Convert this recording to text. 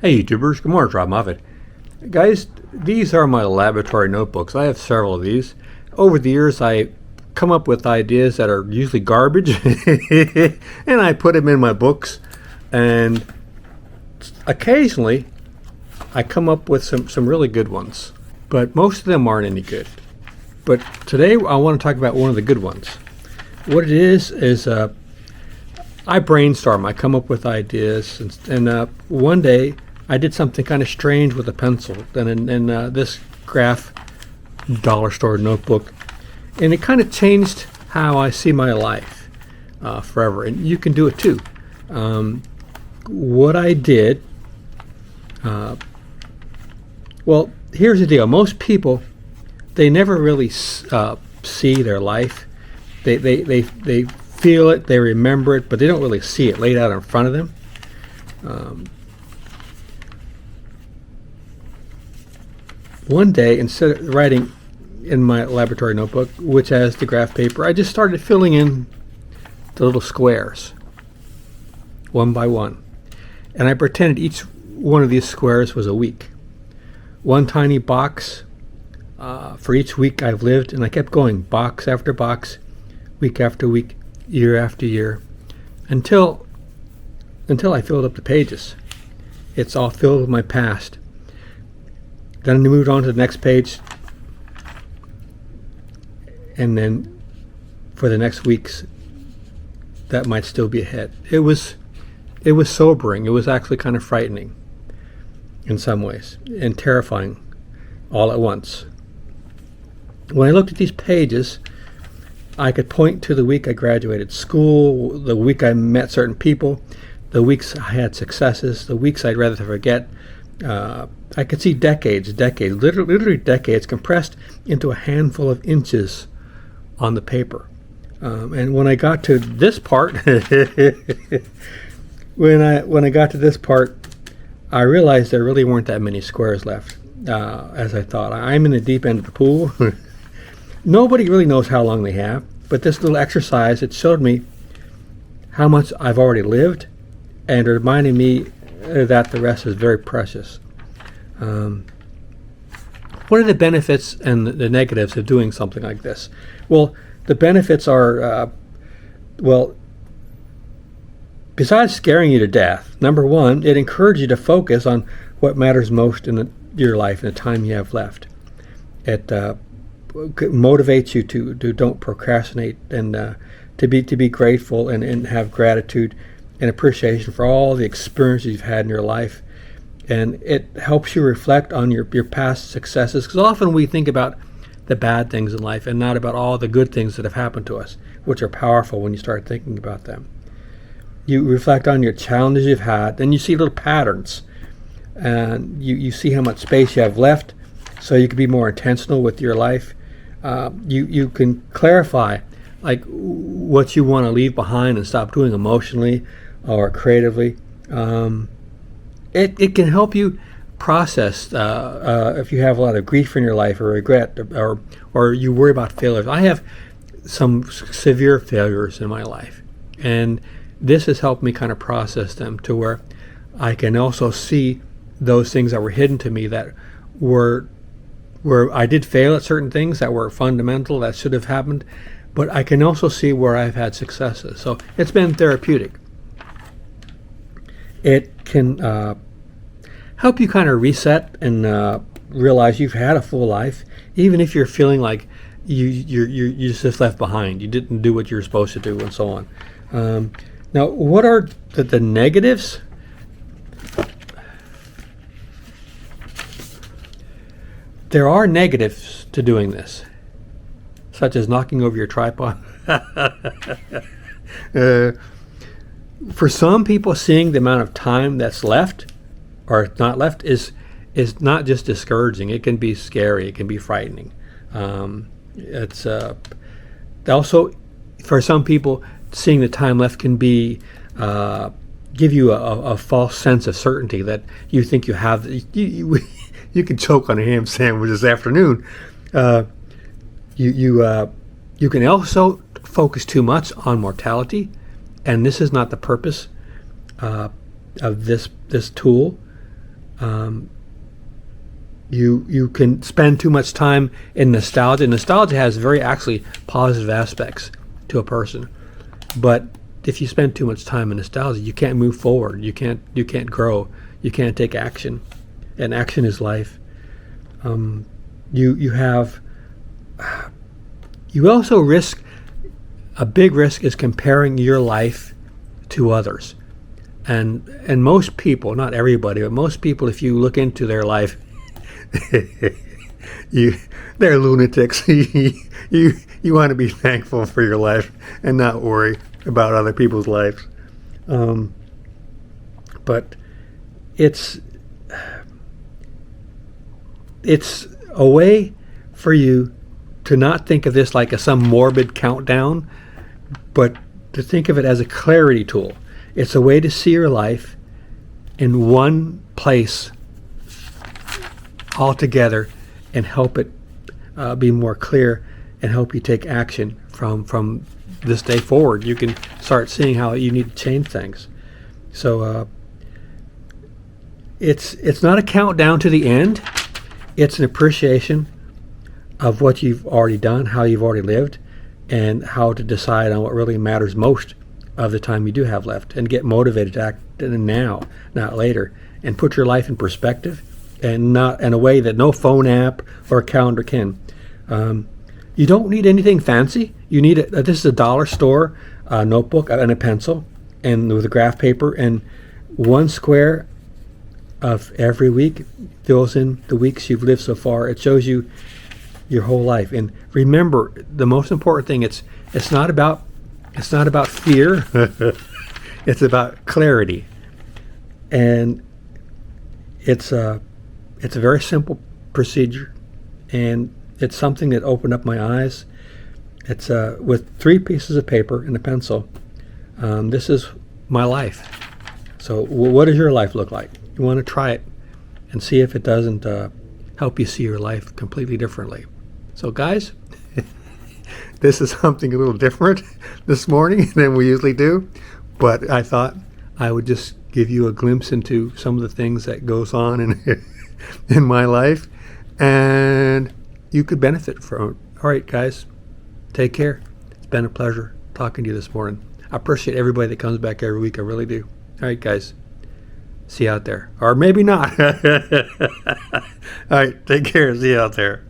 Hey YouTubers, good morning, Robb Moffat. Guys, these are my laboratory notebooks. I have several of these. Over the years I come up with ideas that are usually garbage and I put them in my books, and occasionally I come up with some really good ones, but most of them aren't any good. But today I want to talk about one of the good ones. What it is I brainstorm. I come up with ideas, and one day I did something kind of strange with a pencil and in this graph dollar store notebook, and it kind of changed how I see my life forever. And you can do it too. What I did, well, here's the deal. Most people, they never really see their life. They feel it, they remember it, but they don't really see it laid out in front of them. One day, instead of writing in my laboratory notebook, which has the graph paper, I just started filling in the little squares, one by one. And I pretended each one of these squares was a week. One tiny box for each week I've lived, and I kept going, box after box, week after week, year after year, until I filled up the pages. It's all filled with my past. Then I moved on to the next page, and then for the next weeks, that might still be ahead. It was sobering. It was actually kind of frightening in some ways, and terrifying all at once. When I looked at these pages, I could point to the week I graduated school, the week I met certain people, the weeks I had successes, the weeks I'd rather forget. I could see decades, literally decades compressed into a handful of inches on the paper. And when I got to this part, when I got to this part, I realized there really weren't that many squares left, as I thought. I'm in the deep end of the pool. Nobody really knows how long they have, but this little exercise, it showed me how much I've already lived, and it reminded me that the rest is very precious. What are the benefits and the negatives of doing something like this? Well, the benefits are, besides scaring you to death, number one, it encourages you to focus on what matters most in your life and the time you have left. It motivates you to don't procrastinate, and to be grateful and have gratitude and appreciation for all the experiences you've had in your life. And it helps you reflect on your past successes, because often we think about the bad things in life and not about all the good things that have happened to us, which are powerful when you start thinking about them. You reflect on your challenges you've had, and you see little patterns, and you see how much space you have left, so you can be more intentional with your life. You can clarify like what you want to leave behind and stop doing emotionally or creatively. It can help you process if you have a lot of grief in your life or regret, or you worry about failures. I have some severe failures in my life, and this has helped me kind of process them to where I can also see those things that were hidden to me, that were where I did fail at certain things that were fundamental, that should have happened, but I can also see where I've had successes. So it's been therapeutic. It can help you kind of reset and realize you've had a full life, even if you're feeling like you just left behind. You didn't do what you're supposed to do, and so on. Now, what are the negatives? There are negatives to doing this, such as knocking over your tripod. For some people, seeing the amount of time that's left or not left is not just discouraging. It can be scary. It can be frightening. It's also, for some people, seeing the time left can be give you a false sense of certainty that you think you have. You can choke on a ham sandwich this afternoon. You can also focus too much on mortality, and this is not the purpose of this tool. You can spend too much time in nostalgia. Nostalgia has very actually positive aspects to a person, but if you spend too much time in nostalgia, you can't move forward. You can't grow. You can't take action, and action is life. You also risk, a big risk is comparing your life to others, and most people, not everybody, but most people, if you look into their life, they're lunatics. You want to be thankful for your life and not worry about other people's lives. But it's a way for you to not think of this like some morbid countdown, but to think of it as a clarity tool. It's a way to see your life in one place all together and help it be more clear and help you take action from this day forward. You can start seeing how you need to change things. So it's not a countdown to the end. It's an appreciation of what you've already done, how you've already lived, and how to decide on what really matters most of the time you do have left, and get motivated to act now, not later, and put your life in perspective, and not in a way that no phone app or calendar can. You don't need anything fancy. You need this is a dollar store notebook and a pencil, and with a graph paper, and one square of every week fills in the weeks you've lived so far. It shows you your whole life. And remember, the most important thing, it's not about fear. It's about clarity. And it's a very simple procedure, and it's something that opened up my eyes. It's with 3 pieces of paper and a pencil. This is my life. So what does your life look like? You want to try it and see if it doesn't help you see your life completely differently. So guys, this is something a little different this morning than we usually do, but I thought I would just give you a glimpse into some of the things that goes on in my life, and you could benefit from it. All right, guys, take care. It's been a pleasure talking to you this morning. I appreciate everybody that comes back every week. I really do. All right, guys. See you out there. Or maybe not. All right, take care. See you out there.